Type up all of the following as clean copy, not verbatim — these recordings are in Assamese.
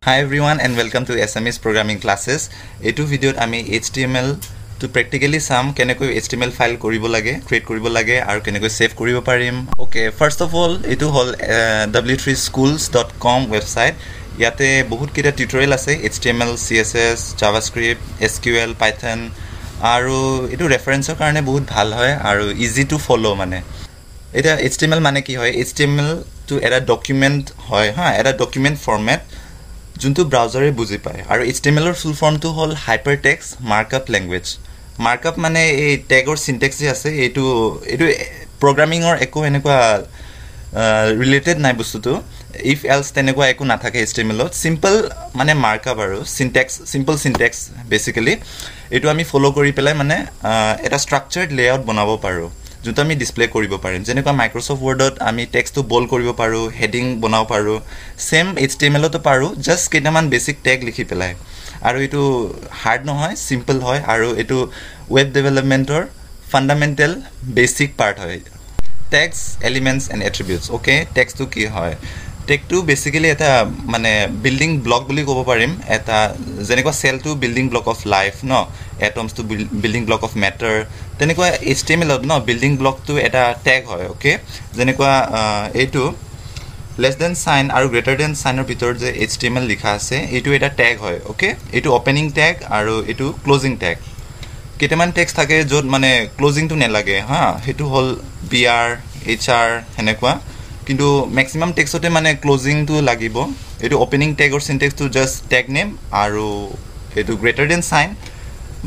Hi everyone and welcome to SMS programming classes. Etu video ami HTML to practically sam kenekoi HTML file koribo lage, create koribo lage aru kenekoi save koribo parim. Okay, first of all etu hol w3schools.com website. Yate bahut kita tutorial ase HTML, CSS, JavaScript, SQL, Python aru etu reference er karone bahut bhal hoy aru easy to follow mane. Eta HTML mane ki hoy? HTML to era document hoy ha, era document format juntu browser e buji pai aru HTML er full form to hol hypertext markup language. Markup mane ei tag or syntax je ase etu programming or eko enekwa related nai bostu to if else tenekwa eko na thake HTML ot simple mane markup aru syntax simple syntax basically etu ami follow kori pelai mane eta structured layout banabo paru junto আমি ডিসপ্লে কৰিব পাৰিম যেনেকুৱা মাইক্ৰোসফট ওয়াৰ্ডত আমি টেক্সট বোল্ড কৰিব পাৰো হেডিং বনাব পাৰো সেম HTML তো পাৰো জাস্ট কেইটামান বেসিক ট্যাগ লিখি পেলাই আৰু এটো হাৰ্ড নহয় সিম্পল হয় আৰু এটো ওয়েব ডেভেলপমেন্টৰ ফান্ডামেন্টাল বেসিক পাৰ্ট হয় tags elements and attributes okay text তো কি হয় টেক্সট তো বেসিক্যালি এটা মানে বিল্ডিং ব্লক বুলি ক'ব পাৰিম এটা যেনেকুৱা cell to building block of life ন atoms to building block of matter tenekwa HTML no building block to eta tag hoy okay jenekwa etu less than sign aru greater than sign er bitor je HTML likha ase etu eta tag hoy okay etu opening tag aru etu closing tag kiteman text thake jot mane closing to nelage ha hetu hol br hr henekwa kintu maximum text ote mane closing to lagibo etu opening tag or syntax to just tag name aru etu greater than sign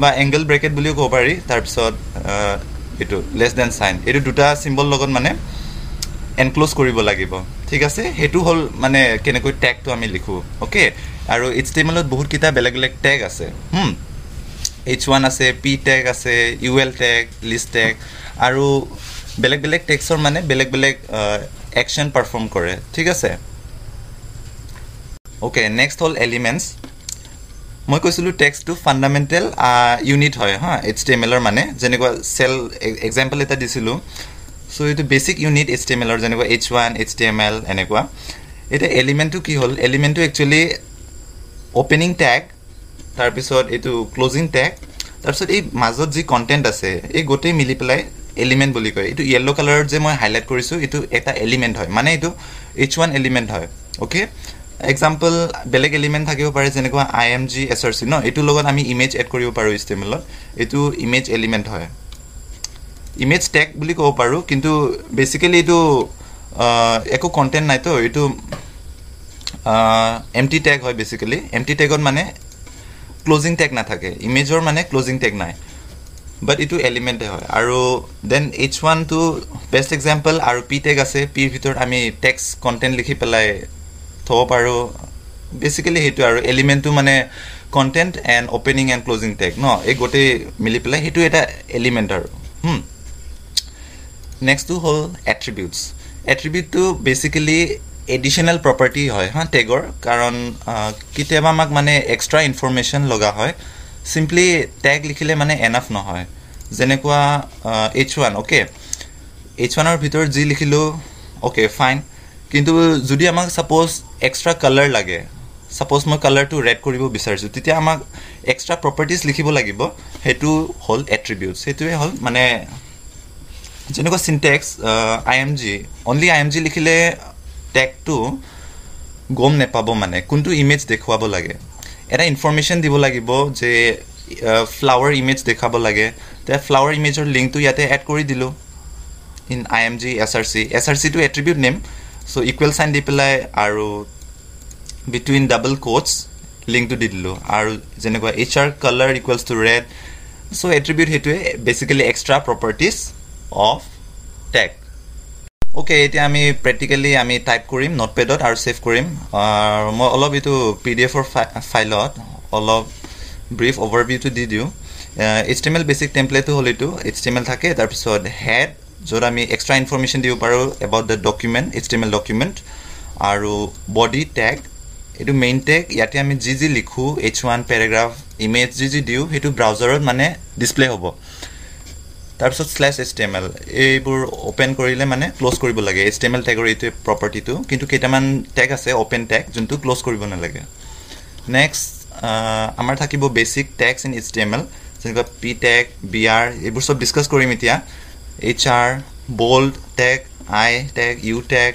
বা এঙ্গেল ব্র্যাকেট বুলিও কব পাৰি তাৰ পিছত এটো লেস দেন সাইন এটো দুটা সিম্বল লগত মানে এনক্লোজ কৰিব লাগিব ঠিক আছে হেতু হল মানে কেনেকৈ ট্যাগ তো আমি লিখো ওকে আৰু HTML ত বহুত কিটা বেলেগ বেলেগ ট্যাগ আছে h1 আছে p ট্যাগ আছে ul ট্যাগ list ট্যাগ আৰু বেলেগ বেলেগ টেক্সৰ মানে বেলেগ বেলেগ অ্যাকশন পাৰফৰ্ম কৰে ঠিক আছে ওকে নেক্সট হল এলিমেন্টস মই কৈছিলো টেক্সট টু ফান্ডামেন্টাল ইউনিট হয় হা HTML এর মানে যেনেকুৱা সেল এক্সাম্পল এটা দিছিলো সো এটো বেসিক ইউনিট HTML এৰ যেনেকুৱা h1 HTML এনেকুৱা এটা এলিমেন্ট টু কি হল এলিমেন্ট টু একচুয়ালি ওপেনিং ট্যাগ তাৰ পিছত এটো ক্লোজিং ট্যাগ তাৰ পিছত এই মাজত যি কন্টেন্ট আছে এই গোটেই মিলি পেলাই এলিমেন্ট বুলি কয় এটো ইয়েলো কালাৰৰ যে মই হাইলাইট কৰিছো এটো এটা এলিমেন্ট হয় মানে এটো h1 এলিমেন্ট হয় ওকে example বেলেগ এলিমেন্ট থাকিব পাৰে যেনেকুৱা img src ন এটো লগত আমি ইমেজ এড কৰিব পাৰো HTML ত এটো ইমেজ এলিমেন্ট হয় ইমেজ ট্যাগ বুলি ক'ব পাৰো কিন্তু বেসিক্যালি এটো একো কন্টেন্ট নাই তো এটো এমটি ট্যাগ হয় বেসিক্যালি এমটি ট্যাগত মানে ক্লোজিং ট্যাগ না থাকে ইমেজৰ মানে ক্লোজিং ট্যাগ নাই বাট এটো এলিমেন্ট হয় আৰু then h1 to best example আৰু p ট্যাগ আছে p ভিতৰত আমি টেক্সট কন্টেন্ট লিখি পেলাই থব পাৰো বেসিক্যালি হেতু আৰু এলিমেন্ট টু মানে content and opening and closing tag ন এই গোটে মিলি পেলাই হেতু এটা এলিমেন্ট আৰু নেক্সট টু হল এট্ৰিবিউটস এট্ৰিবিউট টু বেসিক্যালি এডিশনাল প্ৰপাৰ্টি হয় হা ট্যাগৰ কাৰণ কিতেবা আমাক মানে এক্সট্ৰা ইনফৰমেশন লগা হয় সিম্পলি ট্যাগ লিখিলে মানে এনাফ নহয় যেনেকুৱা h1 ওকে h1 এৰ ভিতৰ জি লিখিলো ওকে ফাইন কিন্তু যদি আমাক সাপোজ এক্সট্ৰা কালাৰ লাগে সাপোজ মই কালাৰটো ৰেড কৰিব বিচাৰিছো তেতিয়া আমাক এক্সট্ৰা প্ৰপাৰ্টিজ লিখিব লাগিব হেতু হল এট্ৰিবিউটস হেতুৱে হল মানে যেনেকুৱা সিনট্যাক্স img অনলি img লিখিলে ট্যাগটো গম নেপাব মানে কোনটো ইমেজ দেখুৱাব লাগে এটা ইনফৰমেশন দিব লাগিব যে ফ্লাৱাৰ ইমেজ দেখাব লাগে তে ফ্লাৱাৰ ইমেজৰ লিংকটো ইয়াতে এড কৰি দিলো in img src to attribute name so equal sign di pelai aru between double quotes link to didlo aru jenekwa hr color equals to red so attribute hetu basically extra properties of tag okay eta ami practically ami type korim notepad ot aru save korim moi olob etu pdf or file ot olob brief overview to di diu html basic template to hol etu html thake tar pisod head jor ami extra information diu paro about the document HTML document aru body tag etu main tag yate ami gg likhu h1 paragraph image gg diu hetu browser ot mane display hobo tar pisot /html eibur open korile mane close koribo lage HTML tag or etu property tu kintu ketaman tag ase open tag juntu close koribo na lage next আমাৰ থাকিব বেসিক ট্যাগস ইন HTML যেনেকৈ p tag br এইবোৰ সব ডিসকাস কৰিম এতিয়া hr bold tag I tag u tag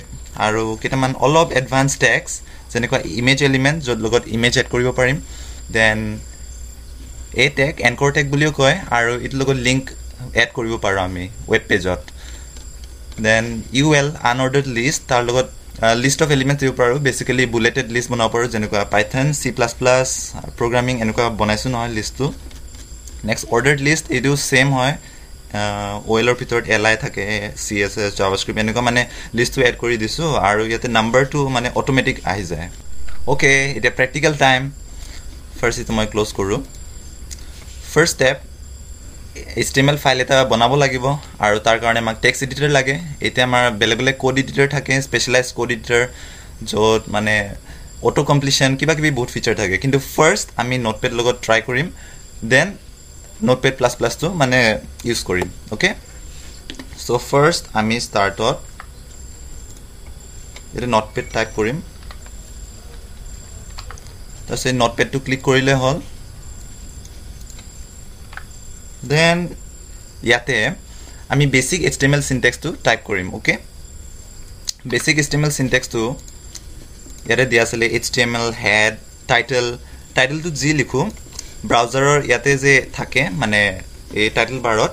আৰু কেইটামান অলপ এডভান্স ট্যাগস যেনেকৈ ইমেজ এলিমেন্ট যত লগত ইমেজ এড কৰিব পাৰিম then a tag anchor tag বুলিও কয় আৰু ইট লগত লিংক এড কৰিব পাৰো আমি ওয়েব পেজত দেন ul unordered list তাৰ লগত list of elements দিব পাৰো বেসিক্যালি বুলেটেড লিষ্ট বনাব পাৰো যেনেকৈ python c++ programming এনেকুৱা বনাইছো নহয় লিষ্টটো next ordered list এটো সেম হয় OL ৰ ভিতৰত li থাকে css javascript এনেকুৱা মানে লিষ্টটো এড কৰি দিছো আৰু ইয়াতে নাম্বাৰটো মানে অটোমেটিক আহি যায় ওকে এটা প্ৰ্যাকটিক্যাল টাইম ফাৰ্স্ট ইটো মই ক্লোজ কৰো ফাৰ্স্ট স্টেপ HTML ফাইল এটা বনাব লাগিব আৰু তাৰ কাৰণে আমাক টেক্সট এডিটৰ লাগে এতে আমাৰ বেলেগ কোড এডিটৰ থাকে স্পেশালাইজ কোড এডিটৰ যত মানে অটো কমপ্লিশন কিবা কিবি বহুত ফিচাৰ থাকে কিন্তু ফাৰ্স্ট আমি নোটপ্যাড লগত ট্ৰাই কৰিম দেন নোটপ্যাড প্লাস টো মানে ইউজ কৰিম ওকে সো ফাৰ্স্ট আমি স্টাৰ্টত এটা নোটপ্যাড টাইপ কৰিম তাছে নোটপ্যাড টো ক্লিক কৰিলে হল then ইয়াতে আমি বেসিক HTML syntax টো টাইপ কৰিম ওকে বেসিক HTML syntax টো ইয়াতে দিয়া আছে HTML head title টো জি লিখো ব্ৰাউজাৰৰ ইয়াতে যে থাকে মানে এই টাইটেল বাৰত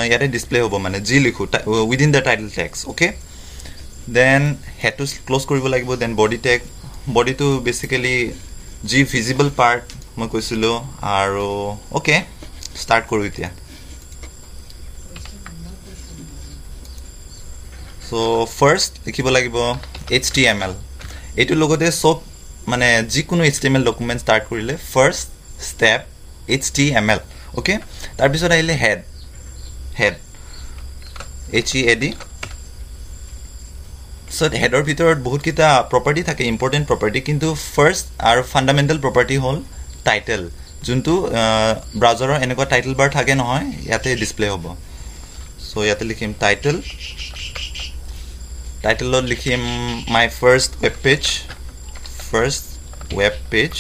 ইয়াতে ডিসপ্লে হ'ব মানে জি লিখো within the title text okay then head to close কৰিব লাগিব then body to basically G visible part মই কৈছিলো আৰু ওকে start কৰো এতিয়া so first লিখিব লাগিব HTML এটো লগতে সব মানে যি কোনো HTML ডকুমেন্ট স্টার্ট কৰিলে first step HTML ওকে তাৰ পিছত আহিলে head head so header ভিতৰত বহুত কিটা প্ৰপাৰ্টি থাকে ইম্পৰ্টেন্ট প্ৰপাৰ্টি কিন্তু ফাৰ্স্ট আৰু ফান্ডামেন্টাল প্ৰপাৰ্টি হল টাইটেল যোনটো ব্ৰাউজাৰৰ এনেকুৱা টাইটেল বাৰ থাকে নহয় ইয়াতে ডিসপ্লে হ'ব সো ইয়াতে লিখিম টাইটেলত লিখিম my first web page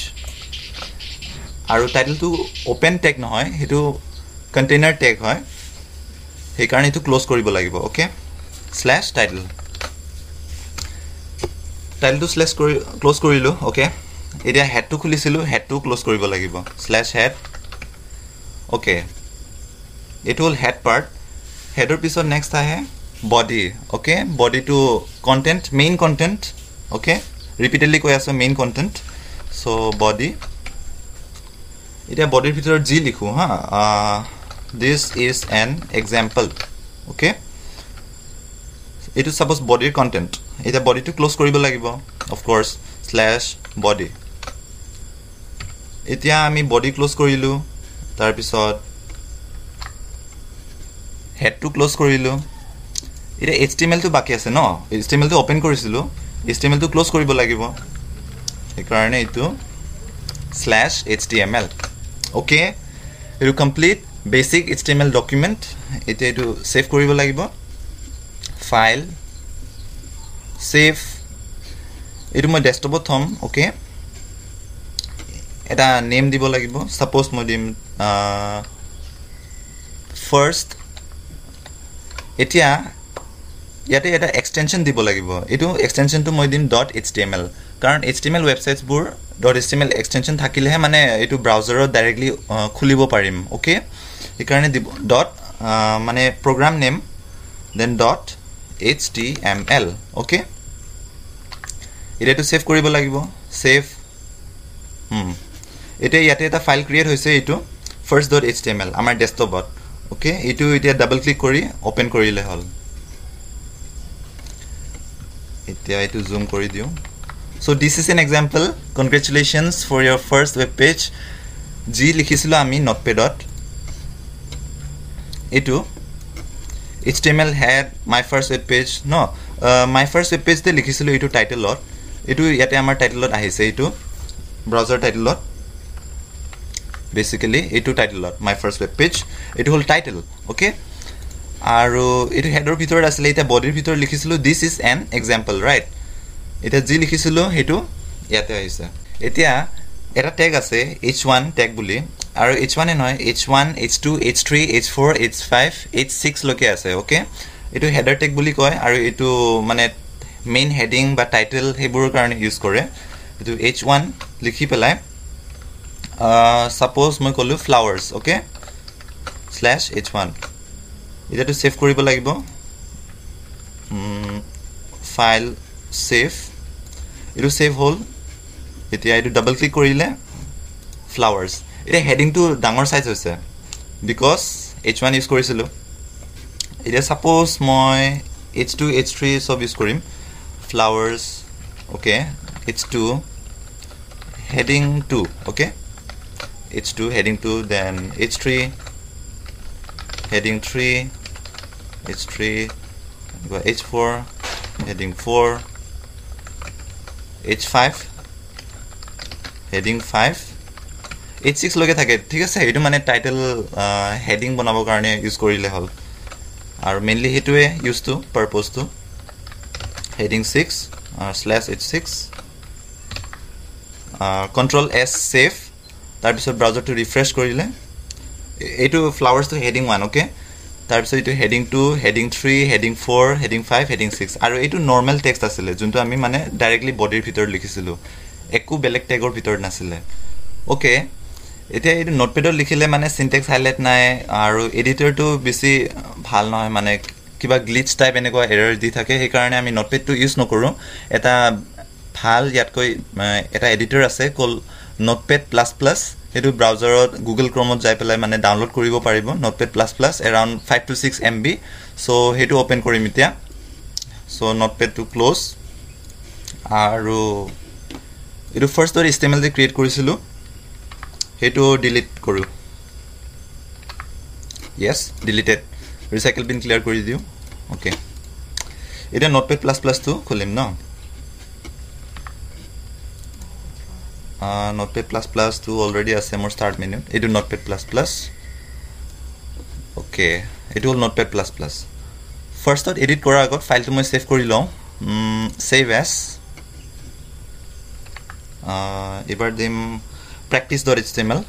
আৰু টাইটেলটো ওপেন ট্যাগ নহয় হেতু কন্টেইনাৰ ট্যাগ হয় সেই কাৰণে এটো ক্লোজ কৰিব লাগিব ওকে /টাইটেলটো ক্লোজ কৰিলো ওকে এতিয়া হেড টো খুলিছিলো হেড টো ক্লোজ কৰিব লাগিব /head okay it will head part হেডৰ পিছত নেক্সট আহে বডি ওকে বডি টু content main content okay repeatedly কৈ আছো মেইন কন্টেন্ট সো বডি এটা বডিৰ ভিতৰত জি লিখো হা this is an example okay এটো সাপোজ বডিৰ কন্টেন্ট এটা বডি টু ক্লোজ কৰিব লাগিব অফ কোৰ্স /body এতিয়া আমি বডি ক্লোজ কৰিলো তাৰ পিছত হেড টু ক্লোজ কৰিলো এটা HTML টো বাকি আছে ন HTML টো ওপেন কৰিছিলো HTML টো ক্লোজ কৰিব লাগিব এই কাৰণে এটো /html ওকে এটো কমপ্লিট বেসিক HTML ডকুমেন্ট এটা এটো সেভ কৰিব লাগিব ফাইল সেভ এটো মই ডেস্কটপত থম ওকে এটা নেম দিব লাগিব সাপোজ মই দিম ফাৰ্স্ট এতিয়া ইয়াতে এটা এক্সটেনশন দিব লাগিব এটো এক্সটেনশনটো মই দিম .html কাৰণ HTML ওয়েবসাইটস বোৰ .html এক্সটেনশন থাকিলেহে মানে এটো ব্ৰাউজাৰত ডাইৰেক্টলি খুলিব পাৰিম ওকে এই কাৰণে দিব মানে program name then .html okay এটো সেভ কৰিব লাগিব সেভ এটা ইয়াতে এটা ফাইল ক্ৰিয়েট হৈছে এটো first.html আমাৰ ডেস্কটপত ওকে এটো এতিয়া ডাবল ক্লিক কৰি ওপেন কৰিলে হল এতিয়া এটো জুম কৰি দিও so this is an example congratulations for your first web page জি লিখিছিলো আমি নোটপ্যাডত এটো HTML head my first web page no my first web page তে লিখিছিলো এটো টাইটেলত এটো ইয়াতে আমাৰ টাইটেলত আহিছে এটো ব্রাউজার টাইটেলত basically এটো টাইটেলত my first web page এটো হল টাইটেল ওকে আৰু এটো হেডৰ ভিতৰত আছিল এটা বডিৰ ভিতৰত লিখিছিলো this is an example right এটা জি লিখিছিলো হেতু ইয়াতে আহিছে এতিয়া এটা ট্যাগ আছে h1 ট্যাগ বুলি আৰু h1 এ নহয় h1 h2 h3 h4 h5 h6 লৈকে আছে ওকে এটো হেডাৰ ট্যাগ বুলি কয় আৰু এটো মানে মেইন হেডিং বা টাইটেল হেবোৰৰ কাৰণে ইউজ কৰে এটো h1 লিখি পেলাই সাপোজ মই কলো ফ্লাৱাৰ্স ওকে /h1 এটাটো সেভ কৰিব লাগিব ফাইল সেভ এটো সেভ হল এতিয়া এটো ডাবল ক্লিক কৰিলে ফ্লাৱাৰ্স এটা হেডিং টু ডাঙৰ সাইজ হৈছে বিকজ h1 ইউজ কৰিছিলো এতিয়া সাপোজ মই h2 h3 সব ইউজ কৰিম flowers okay h2 heading 2 okay h2 heading 2 then h3 heading 3 h3 h4 heading 4 h5 heading 5 h6 লগে থাকে ঠিক আছে এটো মানে টাইটেল হেডিং বনাবৰ কাৰণে ইউজ কৰিলে হল আৰু মেইনলি হেতুৱে ইউজ টু পাৰপজ টু heading 6 /h6 control s save তাৰ পিছত ব্ৰাউজাৰ টো ৰিফ্ৰেশ কৰিলে এটো ফ্লাৱাৰ্স টো হেডিং 1 ওকে তাৰ পিছত এটো heading 2 heading 3 heading 4 heading 5 heading 6 আৰু এটো নৰমাল টেক্সট আছিল যোনটো আমি মানে ডাইৰেক্টলি বডিৰ ভিতৰত লিখিছিলো একো বেলেগ ট্যাগৰ ভিতৰত নাছিল ওকে এতিয়া এটো নোটপ্যাডত লিখিলে মানে সিনট্যাক্স হাইলাইট নাই আৰু এডিটৰটো বেছি ভাল নহয় মানে কিবা গ্লিচ টাইপ এনেকুৱা এৰৰ দি থাকে সেই কাৰণে আমি নোটপ্যাড টো ইউজ নকৰো এটা ভাল ইয়াতকৈ এটা এডিটৰ আছে কল নোটপ্যাড প্লাস প্লাস হেতু ব্ৰাউজাৰত গুগল ক্ৰোমত যাই পেলাই মানে ডাউনলোড কৰিব পাৰিব notepad plus plus around 5 to 6 MB so হেতু ওপেন কৰিম এতিয়া সো নোটপ্যাড টো ক্লোজ আৰু এটো ফাৰ্স্ট HTML দি ক্ৰিয়েট কৰিছিলো হেতু ডিলিট কৰো yes deleted recycle bin clear কৰি দিও ওকে এটা নোটপ্যাড প্লাস প্লাস টো খুলিম ন নোটপ্যাড প্লাস প্লাস টো অলৰেডি আছে মোৰ স্টাৰ্ট মেনু এটো নোটপ্যাড প্লাস প্লাস ওকে এটো হল নোটপ্যাড প্লাস প্লাস ফাৰ্স্টত এডিট কৰাৰ আগত ফাইলটো মই সেভ কৰি লওঁ save as এবাৰ দিম practice.html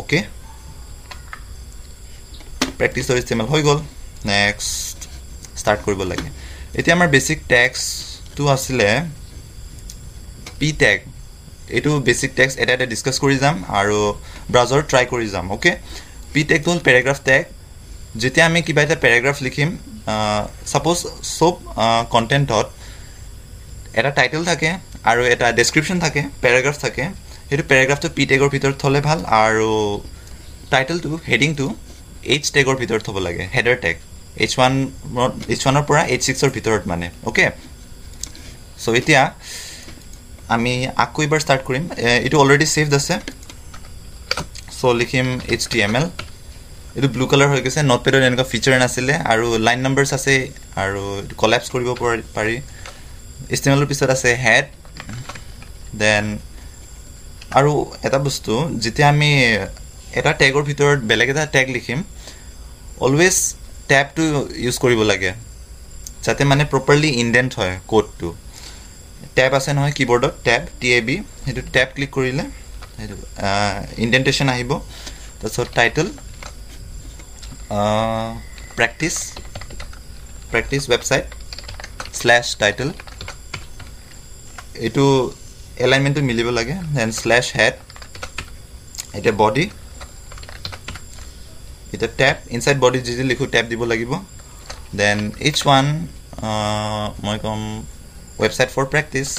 ওকে practice.html হৈ গল নেক্সট স্টাৰ্ট কৰিব লাগে এতিয়া আমাৰ বেসিক টেক্সট টো আছিল p tag এটো বেসিক টেক্সট এটা ডিসকাস কৰি যাম আৰু ব্ৰাউজাৰ ট্ৰাই কৰি যাম ওকে p tag হল প্যাৰাগ্ৰাফ ট্যাগ যেতিয়া আমি কিবা এটা প্যাৰাগ্ৰাফ লিখিম সাপোজ সব কন্টেন্টত এটা টাইটেল থাকে আৰু এটা ডেসক্ৰিপশন থাকে প্যাৰাগ্ৰাফ থাকে হেতু প্যাৰাগ্ৰাফটো p tagৰ ভিতৰত থলে ভাল আৰু টাইটেলটো হেডিংটো h tagৰ ভিতৰত হ'ব লাগে হেডাৰ ট্যাগ h1 ৰ পৰা h6 ৰ ভিতৰত মানে ওকে সো এতিয়া আমি আকৌ এবাৰ স্টাৰ্ট কৰিম এটো অলৰেডি সেভড আছে সো লিখিম html এটো ব্লু কালাৰ হৈ গৈছে নোটপ্যাডৰ এনেকা ফিচাৰ নাছিলে আৰু লাইন নাম্বাৰস আছে আৰু কোলাপস কৰিব পাৰি html ৰ পিছত আছে হেড দেন আৰু এটা বস্তু যেতিয়া আমি এটা ট্যাগৰ ভিতৰত বেলেগ এটা ট্যাগ লিখিম অলৱেজ ট্যাব টু ইউজ কৰিব লাগে যাতে মানে প্ৰপাৰলি ইনডেন্ট হয় কোডটো ট্যাব আছে নহয় কিবোৰ্ডত ট্যাব tab হেতু ট্যাব ক্লিক কৰিলে হেতু ইনডেন্টেশন আহিব তাৰছত টাইটেল practice website /title এটো এলাইনমেন্টটো মিলিব লাগে দেন /head এটা body এটা tab inside body যদি লিখো tab দিব লাগিব then h1 মই কম website for practice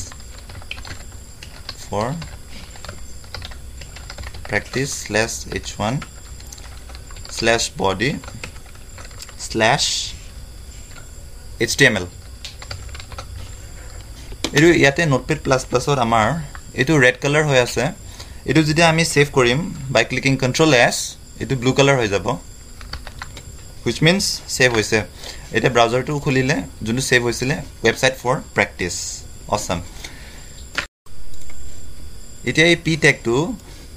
/h1 /body /html এটো ইয়াতে নোটপ্যাড প্লাস প্লাসৰ আমাৰ এটো ৰেড কালাৰ হৈ আছে এটো যদি আমি সেভ কৰিম বাই ক্লিকিং control s এটো ব্লু কালাৰ হৈ যাব which means save হৈছে এটা ব্ৰাউজাৰটো খুলিলে যোনটো সেভ হৈছিলে website for practice awesome এতিয়া এই p tag টো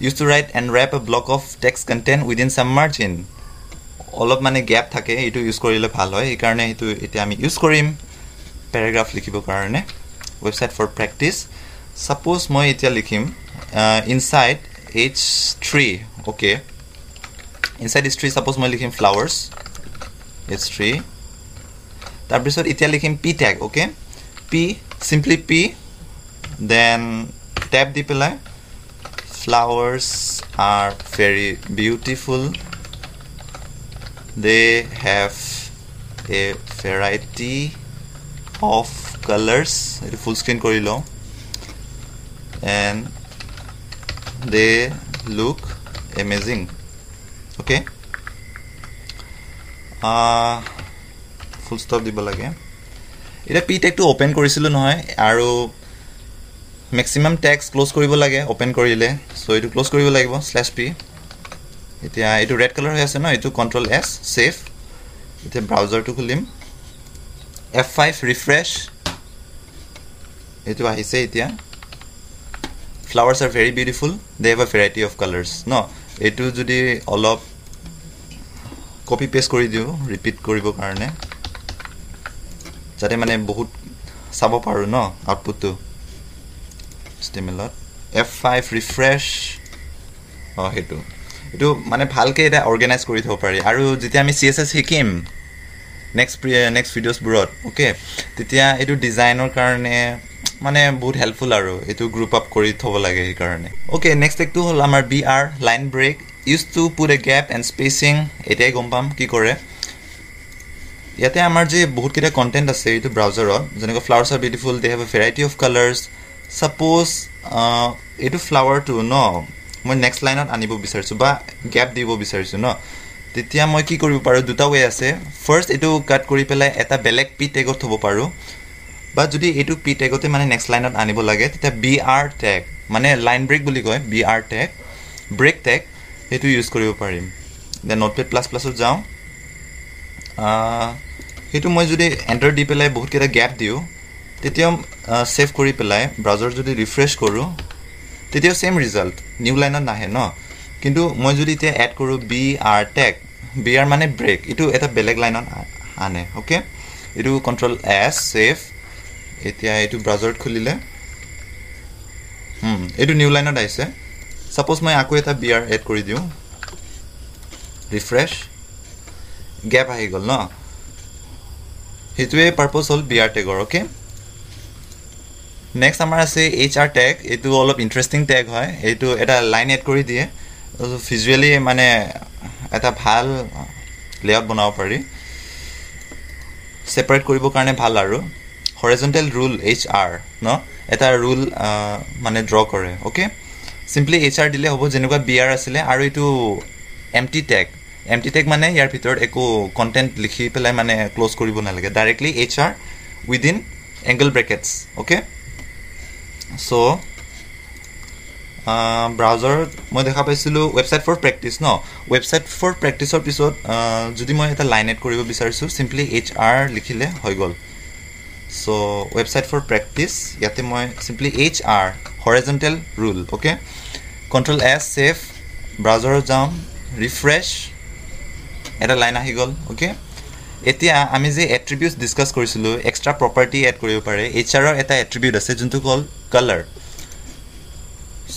used to write and wrap a block of text content within some margin অলপ মানে গ্যাপ থাকে এটো ইউজ কৰিলে ভাল হয় এই কাৰণে এটো এতিয়া আমি ইউজ কৰিম প্যাৰাগ্ৰাফ লিখিব কাৰণে website for practice সাপোজ মই এতিয়া লিখিম inside H3 okay inside H3 suppose মই লিখিম ফ্লাৱাৰ্স H3 তাৰপিছত এতিয়া লিখিম p tag okay p simply p then tab di pelai flowers are very beautiful they have a variety of colors full screen kori lo and they look amazing okay full stop dibo lage এটা p tag to open korisilu nohoy aru maximum tags close koribo lage open korile so etu close koribo lagibo /p etia etu red color hoy ase no etu control s save etia browser to khulim f5 refresh etu ahise etia flowers are very beautiful they have a variety of colors no etu jodi olop copy paste kori diu repeat koribo karone jate mane bahut sabo paru no output to HTML F5 refresh hetu etu mane bhalke eta organize kori thau pari aru jetia ami CSS hikim next videos burot okay tetia etu designer karone mane bahut helpful aru etu group up kori thobo lage ei karone okay next ek tu hol amar br line break used to put a gap and spacing etai gompam ki kore yate amar je bahut kira content ase etu browser ot jeneko flowers are beautiful they have a variety of colors suppose etu flower to no moi next line ot anibo bisarchu ba gap dibo bisarchu no tetia moi ki koribo paru duta way ase first etu cut kori pelai eta belek p tag ot thobo paru ba jodi etu p tag ote mane next line ot anibo lage tetia br tag mane line break boli koy br tag break tag etu use koribo parim then notepad++ ot jao etu moi jodi enter di pelai bahut kira gap diu তেতিয়াও সেভ কৰি পেলাই ব্ৰাউজাৰ যদি ৰিফ্ৰেশ কৰো তেতিয়াও সেম ৰিজাল্ট নিউ লাইনত নাহে ন কিন্তু মই যদি তে এড কৰো br tag br মানে ব্রেক এটো এটা বেলেগ লাইনত আনে ওকে এটো কন্ট্রোল s সেভ এতিয়া এটো ব্ৰাউজাৰত খুলিলে এটো নিউ লাইনত আইছে সাপোজ মই আকো এটা br এড কৰি দিও ৰিফ্ৰেশ গ্যাপ আহি গল ন হেতুৱে পাৰপাস হল br tagৰ okay next amar ase hr tag etu olop interesting tag hoy etu eta line add kori die visually mane eta bhal layout banao pari separate koribo karone bhal aru horizontal rule hr no eta rule mane draw kore okay simply hr dile hobo jenuka br asile aru etu empty tag mane yar bhitor eko content likhi pelai mane close koribo na lage directly hr within angle brackets okay so browser মই দেখা পাইছিলো website for practice no website for practice or pisot যদি মই এটা লাইন এড কৰিব বিচাৰিছো simply hr লিখিলে হৈ গল so website for practice ইয়াতে মই simply hr horizontal rule okay control s save browser যাম refresh এটা লাইন আহি গল okay এতিয়া আমি যে এট্ৰিবিউটস ডিসকাস কৰিছিলো এক্সট্ৰা প্ৰপাৰ্টি এড কৰিব পাৰে hr ৰ এটা এট্ৰিবিউট আছে যোনটো কল color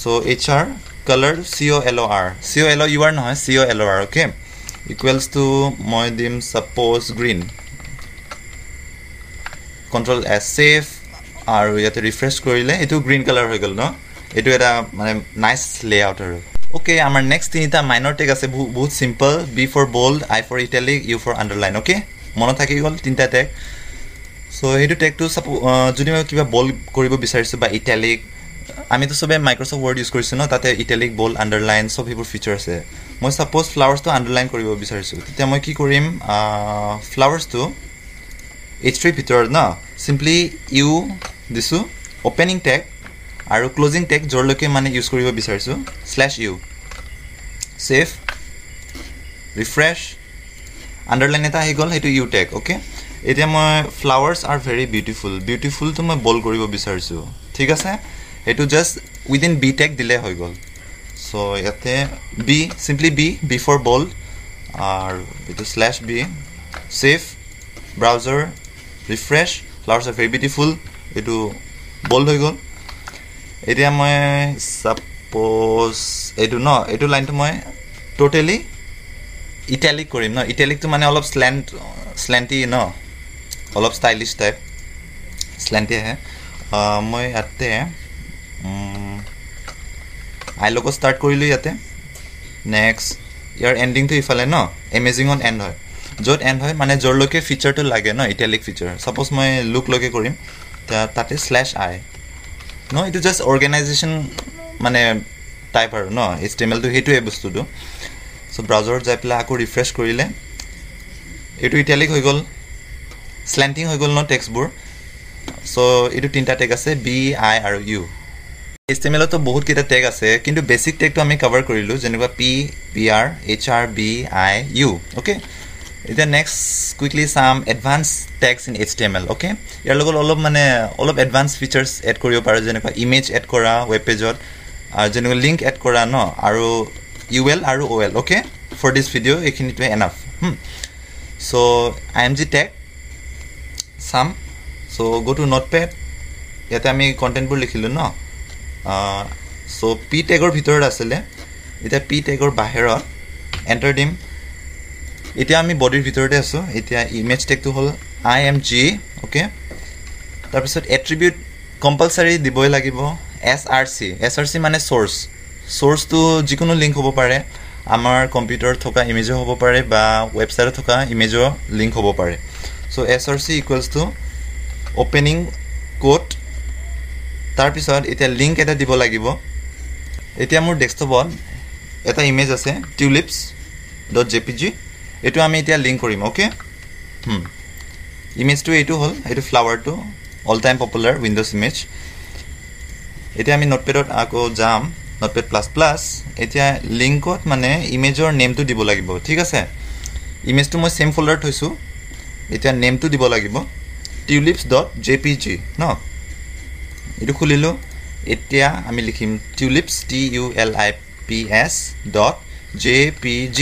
so hr color color নহয় color okay equals to মই দিম suppose green control s save আৰু ইয়াতে ৰিফ্ৰেশ কৰিলে এটো গ্ৰীন কালাৰ হৈ গল ন এটো এটা মানে নাইস লেআউট আৰু okay আমাৰ নেক্সট তিনিটা মাইনৰ টেগ আছে বহুত simple b for bold i for italic u for underline okay মন থাকি গল তিনটা টেগ সো হেতু টেগ টু যদি মই কিবা bold কৰিব বিচাৰিছো বা italic আমি তো সবে মাইক্ৰোসফট ওয়াৰ্ড ইউজ কৰিছো ন তাতে italic bold underline সব হেবোৰ ফিচাৰ আছে মই সাপোজ ফ্লাৱাৰ্স তো আন্ডাৰলাইন কৰিব বিচাৰিছো তেতিয়া মই কি কৰিম ফ্লাৱাৰ্স তো h3 ভিতৰ না simply u দিছো opening tag আৰু closing tag জৰলৈকে মানে ইউজ কৰিব বিচাৰিছো /u save refresh underline এটা আহি গল হেতু u tag okay এতিয়া মই flowers are very beautiful তো মই bold কৰিব বিচাৰিছো ঠিক আছে হেতু জাস্ট within b tag দিলে হৈ গল so ইয়াতে b simply b for bold আৰু এটো /b save browser refresh flowers are very beautiful etu bold হৈ গল এতিয়া মই সাপোজ এটো ন এটো লাইনটো মই টোটালি ইটালিক কৰিম ন ইটালিকটো মানে অলপ স্ল্যান্টি ন অলপ স্টাইলিশ টাইপ স্ল্যান্টি হে মই ইয়াতে আই লোগো স্টার্ট কৰিলো ইয়াতে নেক্সট ইয়াৰ এন্ডিংটো ইফালে ন এমেজিং অন এন্ড হয় য'ত এন্ড হয় মানে জৰলৈকে ফিচাৰটো লাগে ন ইটালিক ফিচাৰ সাপোজ মই লুক লগে কৰিম তাতে /i no it is just organization মানে টাইপ আৰু ন HTML টো হেতুৱে বস্তুটো সো ব্ৰাউজাৰ যাই পেলা আকৌ ৰিফ্ৰেশ কৰিলে এটো ইটালিক হৈ গল স্ল্যান্টিং হৈ গল ন টেক্সটবোৰ সো এটো তিনটা টেগ আছে b i আৰু u HTML তো বহুত কিটা টেগ আছে কিন্তু বেসিক টেগটো আমি কভার কৰিলো যেনেকুৱা p br hr b i u okay এটা next quickly some advance tags in HTML okay ইয়াৰ লগত অলপ এডভান্স ফিচাৰ্স এড কৰিব পাৰো যেনেকুৱা ইমেজ এড কৰা ওয়েব পেজত আৰু যেনেকুৱা লিংক এড কৰা ন আৰু UL আৰু OL okay for this video এখিনিটো enough so img tag some so go to notepad ইয়াতে আমি কন্টেন্টবোৰ লিখিলো ন সো p ট্যাগৰ ভিতৰত আছিল এটা p ট্যাগৰ বাহিৰত এন্টাৰ দিম এতিয়া আমি বডিৰ ভিতৰতে আছো এতিয়া ইমেজ ট্যাগটো হল img ওকে তাৰ পিছত এট্ৰিবিউট কম্পালসৰি দিবই লাগিব src মানে সোৰ্স তো যিকোনো লিংক হ'ব পাৰে আমাৰ কম্পিউটাৰ থকা ইমেজ হ'ব পাৰে বা ওয়েবসাইট থকা ইমেজৰ লিংক হ'ব পাৰে so src equals to opening quote তাৰ পিছত এটা লিংক এটা দিব লাগিব এতিয়া মোৰ ডেস্কটপত এটা ইমেজ আছে tulips.jpg এটো আমি এতিয়া লিংক কৰিম ওকে ইমেজটো এটো হল এটো ফ্লাৱাৰটো all time popular windows image এতিয়া আমি নোটপ্যাডত আকৌ যাম নোটপ্যাড প্লাস প্লাস এতিয়া লিংকত মানে ইমেজৰ নেমটো দিব লাগিব ঠিক আছে ইমেজটো মই সেম ফোল্ডাৰত থৈছো এতিয়া নেমটো দিব লাগিব tulips.jpg ন এটো খুলিলো এতিয়া আমি লিখিম tulips tulips.jpg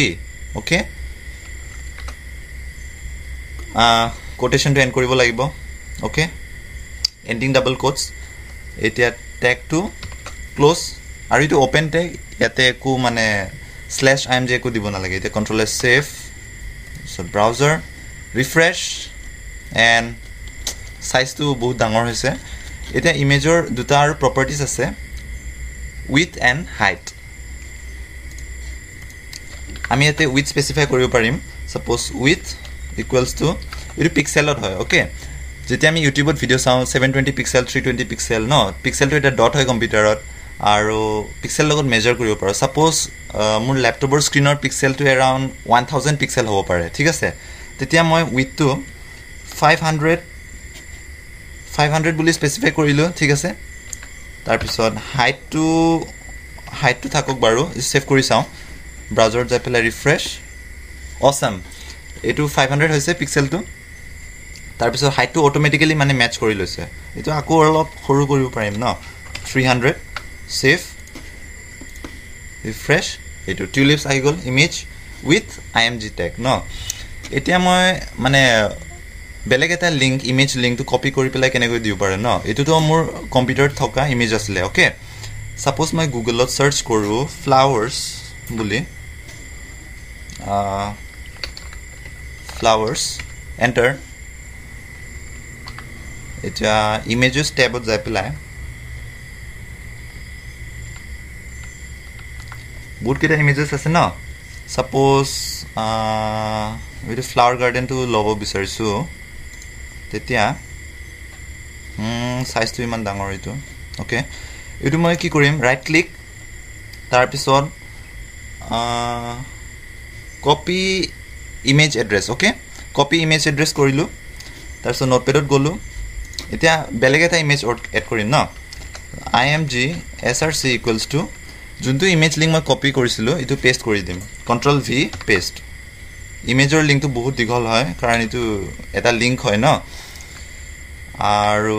okay quotation to end কৰিব লাগিব ওকে এন্ডিং ডাবল কোটস এতিয়া ট্যাগ টু ক্লোজ আৰু ইটো ওপেন ট্যাগ ইয়াতে কো মানে /img কো দিব না লাগে এতিয়া control S save so browser refresh and size too বহুত ডাঙৰ হৈছে এতিয়া ইমেজৰ দুটা আৰু প্ৰপাৰ্টিজ আছে উইথ এন্ড হাইট আমি ইয়াতে উইথ স্পেসিফাই কৰিব পাৰিম সাপোজ উইথ ইকুৱেলস টু ইটো পিক্সেলত হয় ওকে যেতিয়া আমি ইউটিউবত ভিডিও চাও 720 পিক্সেল 320 পিক্সেল ন পিক্সেলটো এটা ডট হয় কম্পিউটাৰত আৰু পিক্সেল লগত মেজাৰ কৰিব পাৰো সাপোজ মোৰ ল্যাপটপৰ স্ক্ৰিনৰ পিক্সেলটো এৰাউন্ড 1000 পিক্সেল হ'ব পাৰে ঠিক আছে তেতিয়া মই উইথটো 500 বুলি স্পেসিফাই কৰিলো ঠিক আছে তাৰ পিছত হাইটটো থাকক বাৰু সেভ কৰি চাও ব্ৰাউজাৰত যাই পেলাই ৰিফ্ৰেশ অসাম এটো 500 হৈছে পিক্সেলটো তাৰ পিছত হাইটটো অটোমেটিক্যালি মানে ম্যাচ কৰি লৈছে এটো আকৌ অলপ সৰু কৰিব পাৰিম ন 300 সেভ ৰিফ্ৰেশ এটো tulips আহি গল ইমেজ উইথ img ট্যাগ ন এতিয়া মই মানে বেলেগ এটা লিংক ইমেজ লিংকটো কপি কৰি পেলাই কেনেকৈ দিব পাৰে ন এটোটো মোৰ কম্পিউটাৰত থকা ইমেজ আছিল ওকে সাপোজ মই গুগলত সাৰ্চ কৰো flowers বুলি flowers enter এটা images tabত যাই পেলাই বহুত কিটা ইমেজেস আছে ন সাপোজ উইথ ফ্লাৱাৰ গাৰ্ডেন টু লব বিচাৰিছো তেতিয়া সাইজটো ইমান ডাঙৰ এইটো ওকে এটো মই কি কৰিম ৰাইট ক্লিক তাৰ পিছত copy image address okay copy image address কৰিলো তাৰ পিছত নোটপ্যাডত গলো এতিয়া বেলেগ এটা ইমেজ এড কৰিম ন img src ইকুৱেলস টু যোনটো ইমেজ লিংক মই কপি কৰিছিলো এটো পেস্ট কৰি দিম কন্ট্ৰোল v পেস্ট ইমেজৰ লিংকটো বহুত দীঘল হয় কাৰণ এটো এটা লিংক হয় ন আৰু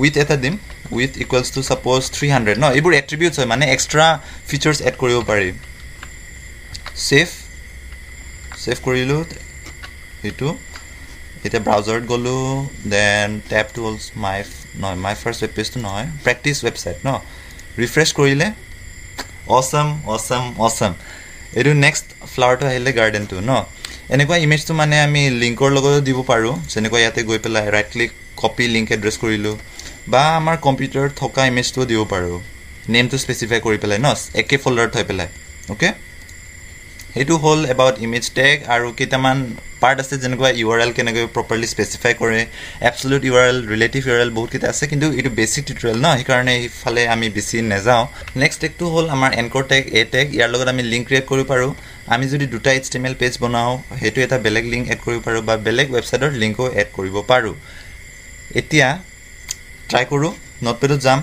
উইথ এটা দিম উইথ ইকুৱেলস টু সাপোজ 300 ন এইবোৰ এট্ৰিবিউটস হয় মানে এক্সট্ৰা ফিচাৰ্স এড কৰিব পাৰি সেভ কৰিলো এটো এতিয়া ব্ৰাউজাৰত গ'লো then tap tools my first web পেজটো নহয় প্ৰেক্টিচ ৱেবছাইট ন ৰিফ্ৰেছ কৰিলে অসম এইটো নেক্সট ফ্লাৱাৰটো আহিলে গাৰ্ডেনটো ন এনেকুৱা ইমেজটো মানে আমি লিংকৰ লগত দিব পাৰোঁ যেনেকুৱা ইয়াতে গৈ পেলাই right click copy link address কৰিলোঁ বা আমাৰ কম্পিউটাৰত থকা ইমেজটো দিব পাৰোঁ নেমটো স্পেচিফাই কৰি পেলাই ন একে ফল্ডাৰত থৈ পেলাই অ'কে সেইটো হ'ল এবাউট ইমেজ টেগ আৰু কেইটামান পাৰ্ট আছে যেনেকুৱা URL কেনেকৈ প্ৰপাৰলি স্পেচিফাই কৰে এবছলুট URL ৰিলেটিভ URL বহুত কেইটা আছে কিন্তু এইটো বেছিক টিউটৰিয়েল ন সেইকাৰণে ইফালে আমি বেছি নাযাওঁ নেক্সট টেগটো হ'ল আমাৰ এনকৰ টেগ এ টেগ ইয়াৰ লগত আমি লিংক ক্ৰিয়েট কৰিব পাৰোঁ আমি যদি দুটা HTML পেজ বনাওঁ সেইটো এটা বেলেগ লিংক এড কৰিব পাৰোঁ বা বেলেগ ৱেবছাইটৰ লিংকো এড কৰিব পাৰোঁ এতিয়া ট্ৰাই কৰোঁ নোটপেডত যাম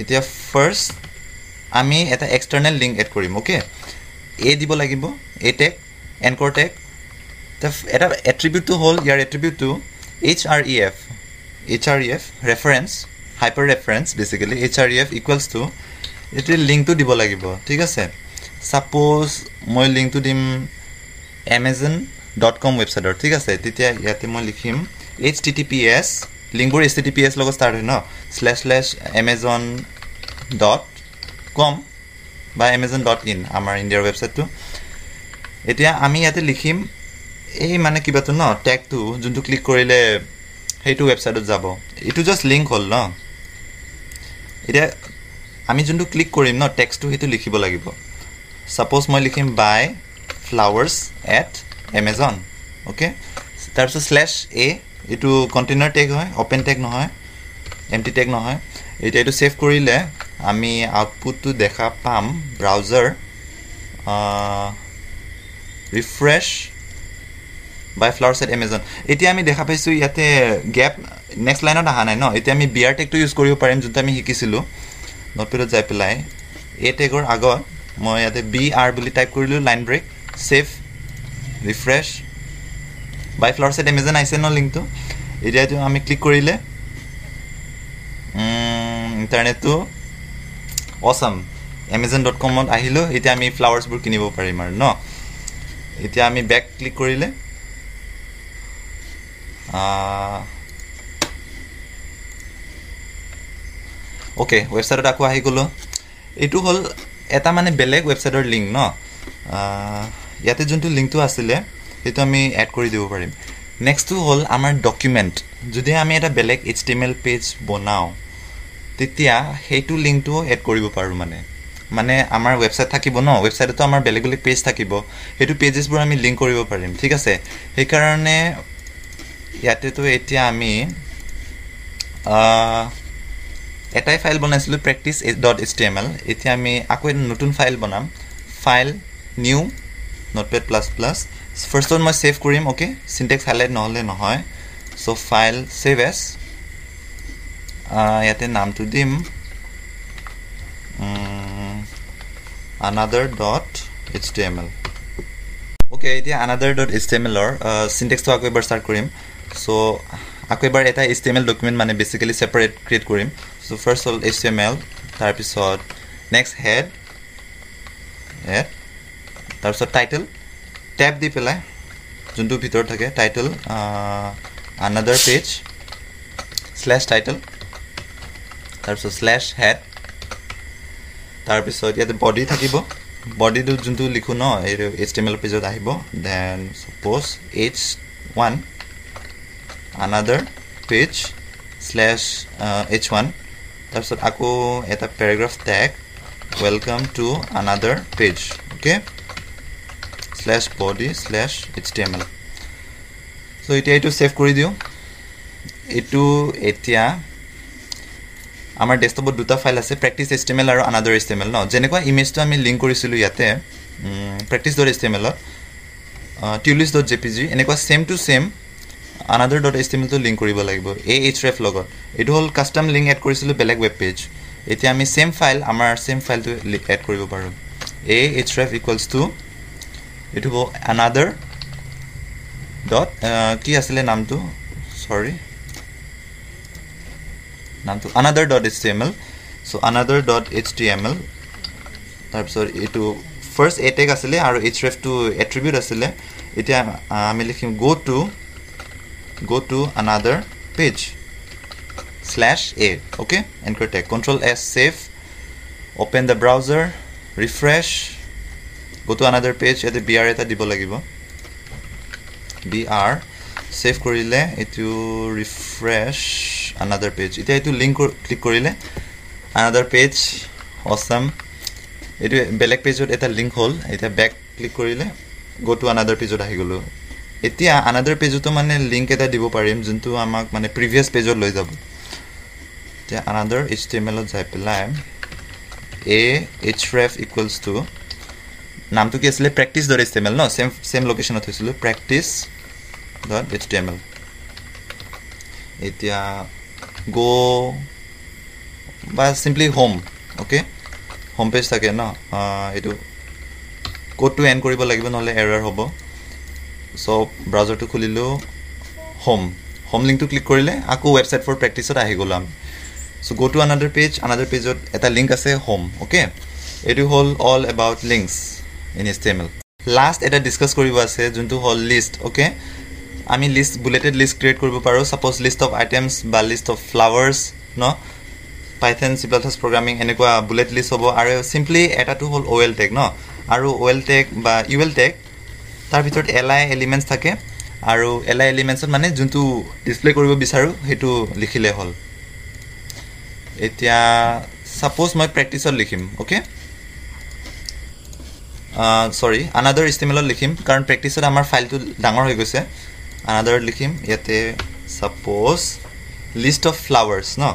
এতিয়া ফাৰ্ষ্ট আমি এটা এক্সটাৰ্নেল লিংক এড কৰিম অ'কে এ দিব লাগিব এ টেগ এনকৰ টেগ এটা এট্ৰিবিউটটো হ'ল ইয়াৰ এট্ৰিবিউটটো href reference hyper reference basically href equals to এইটো লিংকটো দিব লাগিব ঠিক আছে সাপোজ মই লিংকটো দিম amazon.com ৱেবছাইটৰ ঠিক আছে তেতিয়া ইয়াতে মই লিখিম https লিংকবোৰ https লগত ষ্টাৰ্ট হয় ন /amazon.com বা amazon.in আমাৰ ইণ্ডিয়াৰ ৱেবছাইটটো এতিয়া আমি ইয়াতে লিখিম এই মানে কিবাটো ন টেগটো যোনটো ক্লিক কৰিলে সেইটো ৱেবছাইটত যাব এইটো জাষ্ট লিংক হ'ল ন এতিয়া আমি যোনটো ক্লিক কৰিম ন টেক্সটটো সেইটো লিখিব লাগিব সাপোজ মই লিখিম buy flowers at Amazon okay তাৰপিছত /a এইটো কণ্টেইনাৰ টেগ হয় অপেন টেগ নহয় এমটি টেগ নহয় এতিয়া এইটো ছেভ কৰিলে আমি আউটপুটটো দেখা পাম browser refresh buy flowers at Amazon এতিয়া আমি দেখা পাইছোঁ ইয়াতে গেপ নেক্সট লাইনত অহা নাই ন এতিয়া আমি বিআৰ টেগটো ইউজ কৰিব পাৰিম যোনটো আমি শিকিছিলোঁ নোটপেডত যাই পেলাই এ টেগৰ আগত মই ইয়াতে BR বুলি টাইপ কৰিলোঁ line break save refresh buy flowers at Amazon আহিছে ন লিংকটো এতিয়া এইটো আমি ক্লিক কৰিলে ইণ্টাৰনেটটো অসম amazon.com-ত আহিলোঁ এতিয়া আমি ফ্লাৱাৰ্ছবোৰ কিনিব পাৰিম আৰু ন এতিয়া আমি বেক ক্লিক কৰিলে অ'কে ৱেবছাইটত আকৌ আহি গ'লোঁ এইটো হ'ল এটা মানে বেলেগ ৱেবছাইটৰ লিংক ন ইয়াতে যোনটো লিংকটো আছিলে সেইটো আমি এড কৰি দিব পাৰিম নেক্সটটো হ'ল আমাৰ ডকুমেণ্ট যদি আমি এটা বেলেগ HTML পেজ বনাওঁ তেতিয়া সেইটো লিংকটো এড কৰিব পাৰোঁ মানে আমাৰ ৱেবছাইট থাকিব ন ৱেবছাইটতো আমাৰ বেলেগ বেলেগ পেজ থাকিব সেইটো পেজেছবোৰ আমি লিংক কৰিব পাৰিম ঠিক আছে সেইকাৰণে ইয়াতেতো এতিয়া আমি এটাই ফাইল বনাইছিলোঁ practice.html এতিয়া আমি আকৌ এটা নতুন ফাইল বনাম ফাইল নিউ নোটপেড প্লাছ ফাৰ্ষ্টত মই ছেভ কৰিম অ'কে চিনটেক্স হাইলাইট নহ'লে নহয় চ' ফাইল ছেভ এছ ইয়াতে নামটো দিম another.html অ'কে এতিয়া another.html-ৰ চিনটেক্সটো আকৌ এবাৰ ষ্টাৰ্ট কৰিম চ' আকৌ এবাৰ এটা HTML ডকুমেণ্ট মানে বেচিকেলি ছেপাৰেট ক্ৰিয়েট কৰিম চ' ফাৰ্ষ্ট হ'ল HTML তাৰপিছত নেক্সট হেড তাৰপিছত টাইটেল টেব দি পেলাই যোনটো ভিতৰত থাকে টাইটেল another page /title তাৰপিছত /head তাৰপিছত ইয়াতে বডি থাকিব বডিটো যোনটো লিখোঁ ন এই HTML পেজত আহিব then suppose h1 another page /h1 তাৰপিছত আকৌ এটা paragraph tag welcome to another page okay /body /html so এতিয়া এইটো ছেভ কৰি দিওঁ এইটো এতিয়া আমাৰ ডেস্কটপত দুটা ফাইল আছে practice.html আৰু another.html ন যেনেকুৱা ইমেজটো আমি লিংক কৰিছিলোঁ ইয়াতে practice.html tulis.jpg এনেকুৱা সেম টু সেম another.html টো লিংক কৰিব লাগিব ahref লগত এইটো হ'ল কাস্টম লিংক এড কৰিছিলোঁ বেলেগ ৱেব পেজ এতিয়া আমি সেম ফাইল আমাৰ সেম ফাইলটো এড কৰিব পাৰোঁ ahref equals to এইটো হ'ব another dot কি আছিলে নামটো সৰি নামটো another.html so another.html তাৰপিছত এইটো ফাৰ্ষ্ট a tag আছিলে আৰু href টো এট্ৰিবিউট আছিলে এতিয়া আমি লিখিম go to go to another page /a. Okay, anchor tag. Control S, save. Open the browser, refresh, go to another page. Yate br eta dibo lagibo. Br save korile etu refresh another page. Ita etu link click korile another page. Awesome. Etu beleg page ot eta link hol. Ita back click korile go to another page ot ahi golo. Etia another page to mane link eta dibo parim juntu amak mane previous page ot loi jabo. Te another html ot jai pelai a href equals to নাম তো কি আছিল practice.html no same location ত হৈছিল practice.html এতিয়া go বা simply home okay home page থাকে ন এটো কোড টু এন্ড কৰিব লাগিব নহলে এৰৰ হ'ব সো ব্ৰাউজাৰ তো খুলিলো home link to click কৰিলে আকৌ website for practice ত আহি Golam so go to another page ত এটা link আছে home okay এটো হল all about links in HTML last এটা ডিসকাস কৰিব আছে যোনটো হল list okay আমি list bulleted list create কৰিব পাৰো suppose list of items বা list of flowers no python c++ programming এনেকুৱা bullet list হ'ব আৰু simply এটা to hall ol tag no আৰু ol tag বা ul tag তাৰ ভিতৰত li elements থাকে আৰু li elements মানে যোনটো ডিসপ্লে কৰিব বিচাৰো হেতু লিখিলে হল এতিয়া suppose মই practice ত লিখিম okay sorry another html লিখিম কাৰণ practice ত আমাৰ ফাইলটো ডাঙৰ হৈ গৈছে another লিখিম ইয়াতে suppose list of flowers no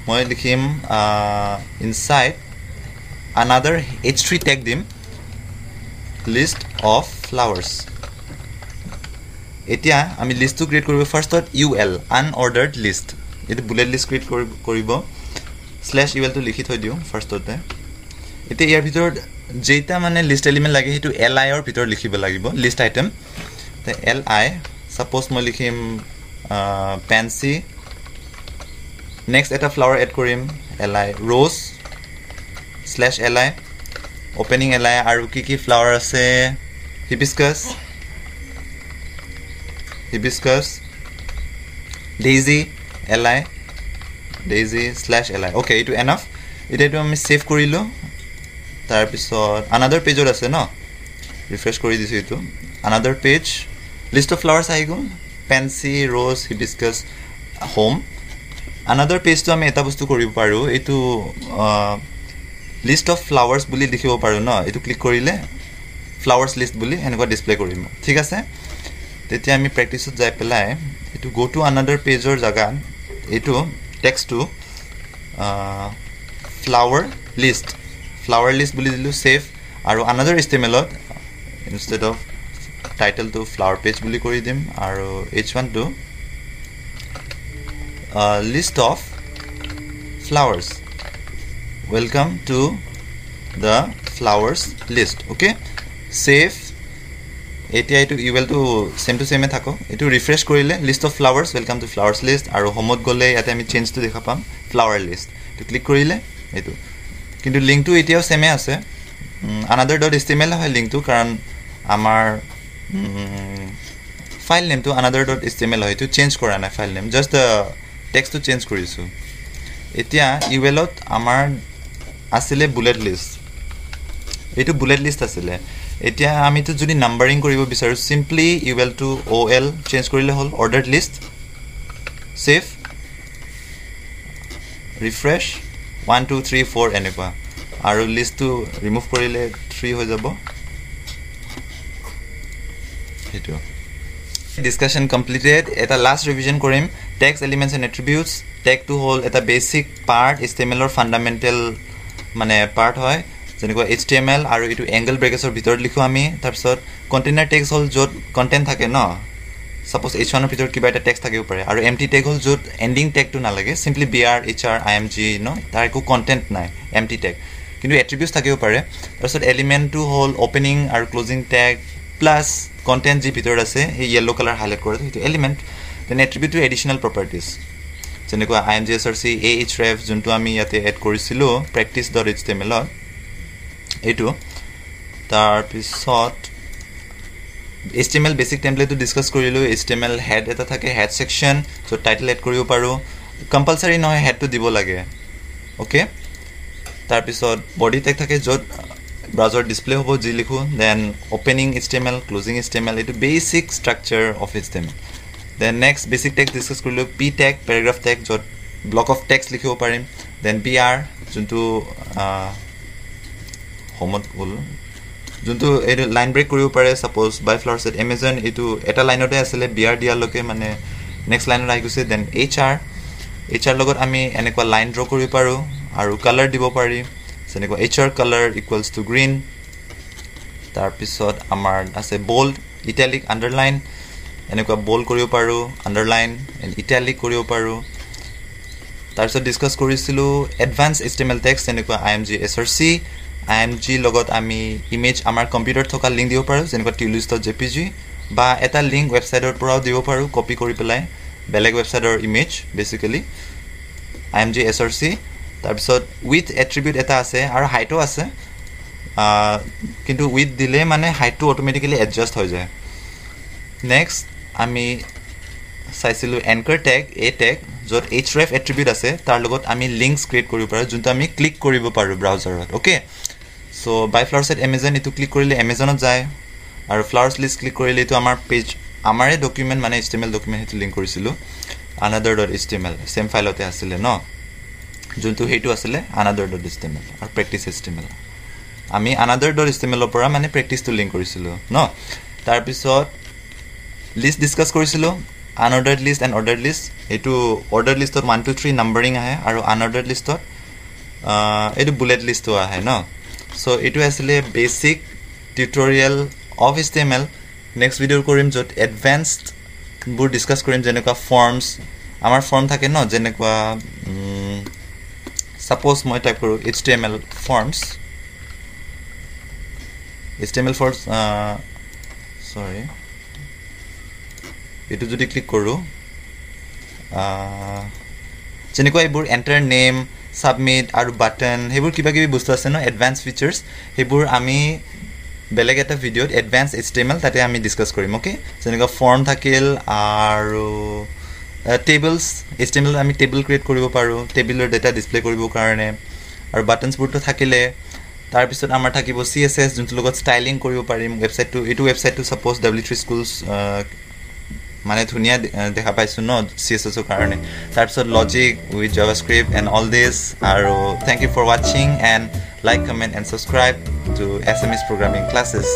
মই লিখিম inside another h3 tag দিম list of flowers এতিয়া আমি লিস্ট ক্ৰিয়েট কৰিব ফাৰ্স্টত ul unordered list এটো বুলেট লিষ্ট ক্ৰিয়েট কৰিব /ul to লিখি থৈ দিও ফাৰ্স্টতে এতিয়া ইয়াৰ ভিতৰত যেটা মানে লিষ্ট এলিমেন্ট লাগে হেতু li অৰ ভিতৰ লিখিব লাগিব লিষ্ট আইটেম তে li সাপোজ মই লিখিম pansy next এটা flower add কৰিম li rose /li opening li আৰু কি flower আছে hibiscus daisy li daisy /li okay itu enough এটো আমি সেভ কৰিলো তাৰ পিছত another page ৰ আছে ন ৰিফ্ৰেশ কৰি দিছো এটো another page list of flowers আহি গল pansy rose hibiscus home another page তো আমি এটা বস্তু কৰিব পাৰো এটো list of flowers বুলি লিখিব পাৰো ন এটো ক্লিক কৰিলে flowers list বুলি এনেকুৱা ডিসপ্লে কৰিম ঠিক আছে তেতিয়া আমি প্ৰ্যাকটিছত যাই পেলাই এটো go to another page ৰ জাগা এটো text to flower list বুলি দিলু save আৰু another html to instead of title to flower page বুলি কৰি দিম আৰু h1 to list of flowers welcome to the flowers list okay save এতিয়া এটো ul to same এ থাকো এটো ৰিফ্ৰেশ কৰিলে list of flowers welcome to flowers list আৰু হোমত গলে ইয়াতে আমি চেঞ্জ to দেখা পাম flower list তো ক্লিক কৰিলে এটো কিন্তু লিংক টু এতিয়াও সেমে আছে another.html হয় লিংক টু কাৰণ আমাৰ ফাইল নেম টু another.html হয় তো চেঞ্জ কৰা নাই file name just text to change কৰিছো এতিয়া ul ত আমাৰ আছিল বুলেট লিষ্ট এটো বুলেট লিষ্ট আছিল এতিয়া আমি তো যদি নাম্বাৰিং কৰিব বিচাৰো simply ul to ol change কৰিলে হল ordered list save refresh 1 2 3 4 এনেকুৱা আৰু লিষ্ট টু ৰিমুভ কৰিলে 3 হৈ যাব হেতু ডিসকাশন কমপ্লিটেড এটা লাস্ট ৰিভিজন কৰিম text elements and attributes tag to হল এটা বেসিক পাৰ্ট html ৰ ফান্ডামেন্টাল মানে পাৰ্ট হয় যেনেকুৱা html আৰু এটো এংগল ব্ৰেকেটৰ ভিতৰত লিখো আমি তাৰপিছত কন্টেইনাৰ টেগস হল যত কন্টেন্ট থাকে ন suppose h1 ৰ ভিতৰত কিবা এটা টেক্সট থাকিব পাৰে আৰু empty tag হল যত এন্ডিং টেগ টু নালাগে simply br hr img ন তাৰ একো কন্টেন্ট নাই empty tag কিন্তু attributes থাকিব পাৰে তাৰপিছত element টু হল opening আৰু closing tag plus content যি ভিতৰত আছে এই yellow color highlight কৰে সেইটো element then attribute to additional properties যেনেকুৱা imgsrc ahref যোনটো আমি ইয়াতে এড কৰিছিলো practice.html এটো তাৰ পিছত HTML বেসিক টেমপ্লেটটো ডিসকাস কৰিলো HTML হেড এটা থাকে head section so title add কৰিব পাৰো কম্পালসৰি নহয় হেডটো দিব লাগে ওকে তাৰ পিছত বডি টেগ থাকে যত ব্রাউজার ডিসপ্লে হ'ব যি লিখো then opening HTML closing HTML এটো basic structure of HTML then next basic tag discuss কৰিলো p টেগ প্যাৰাগ্ৰাফ টেগ যত ব্লক অফ টেক্সট লিখিব পাৰিম দেন br যোনটো হোমত গল যোনটো এই লাইন ব্ৰেক কৰিব পাৰে suppose by flowers at Amazon এটো এটা লাইনতে আছিল br দিয়াৰ লকে মানে নেক্সট লাইনত আহি গৈছে দেন hr লগত আমি এনেকুৱা লাইন ড্ৰ কৰিব পাৰো আৰু কালাৰ দিব পাৰি যেনেকুৱা hr color equals to green তাৰ পিছত আমাৰ আছে bold italic underline এনেকুৱা bold কৰিব পাৰো underline and italic কৰিব পাৰো তাৰ পিছত ডিসকাস কৰিছিলো advanced html text এনেকুৱা img src img লগত আমি ইমেজ আমাৰ কম্পিউটাৰ থকা লিংক দিব পাৰো যেনেকুৱা tulus.jpg বা এটা লিংক ওয়েবসাইটৰ পৰাও দিব পাৰো কপি কৰি পেলাই বেলেগ ওয়েবসাইটৰ ইমেজ বেসিক্যালি img src তাৰ পিছত উইথ এট্ৰিবিউট এটা আছে আৰু হাইটও আছে কিন্তু উইথ দিলে মানে হাইটটো অটোমেটিক্যালি এডজাস্ট হৈ যায় নেক্সট আমি চাইছিলো এংকৰ টেগ এ টেগ যত href এট্ৰিবিউট আছে তাৰ লগত আমি লিংকস ক্ৰিয়েট কৰিব পাৰো যোনটো আমি ক্লিক কৰিব পাৰো ব্ৰাউজাৰত okay so buy flowers at Amazon এটো ক্লিক কৰিলে Amazonত যায় আৰু ফ্লাৱাৰ্স লিষ্ট ক্লিক কৰিলে এটো আমাৰ পেজ আমাৰে ডকুমেন্ট মানে HTML ডকুমেন্ট হেতু লিংক কৰিছিলো another.html সেম ফাইলতে আছিল ন যোনটো হেতু আছিল another.html আৰু practice html আমি another.html ৰ পৰা মানে practice টো লিংক কৰিছিলো ন তাৰ পিছত লিষ্ট ডিসকাস কৰিছিলো unordered list and ordered list এটো ordered listত 1 2 3 নাম্বাৰিং আহে আৰু unordered listত এটো বুলেট লিষ্টও আহে ন সো এটো আছিল basic tutorial of html next video কৰিম যত এডভান্সড বুৰ ডিসকাস কৰিম যেনেকুৱা ফৰ্মস আমাৰ ফৰ্ম থাকে ন যেনেকুৱা suppose মই টাইপ কৰো html forms sorry এটো যদি ক্লিক কৰো যেনেকুৱা এইবোৰ এন্টাৰ নেম সাবমিট আৰু বাটন হেবোৰ কিবা কিবি বস্তু আছে ন এডভান্স ফিচাৰ্স হেবোৰ আমি বেলেগ এটা ভিডিওত এডভান্স html তাতে আমি ডিসকাস কৰিম ওকে যেনেকুৱা ফৰ্ম থাকিল আৰু tables html আমি টেবল ক্ৰিয়েট কৰিব পাৰো টেবলৰ ডেটা ডিসপ্লে কৰিব কাৰণে আৰু বাটনস বুৰটো থাকিলে তাৰ পিছত আমাৰ থাকিব css যোনটো লগত ষ্টাইলিং কৰিব পাৰিম ওয়েবসাইটটো এটো ওয়েবসাইটটো সাপোজ w3 schools মানে ধুনিয়া দেখা পাইছো ন css ৰ কাৰণে তাৰ পিছত logic with javascript and all this আৰু thank you for watching and like comment and subscribe to SMS programming classes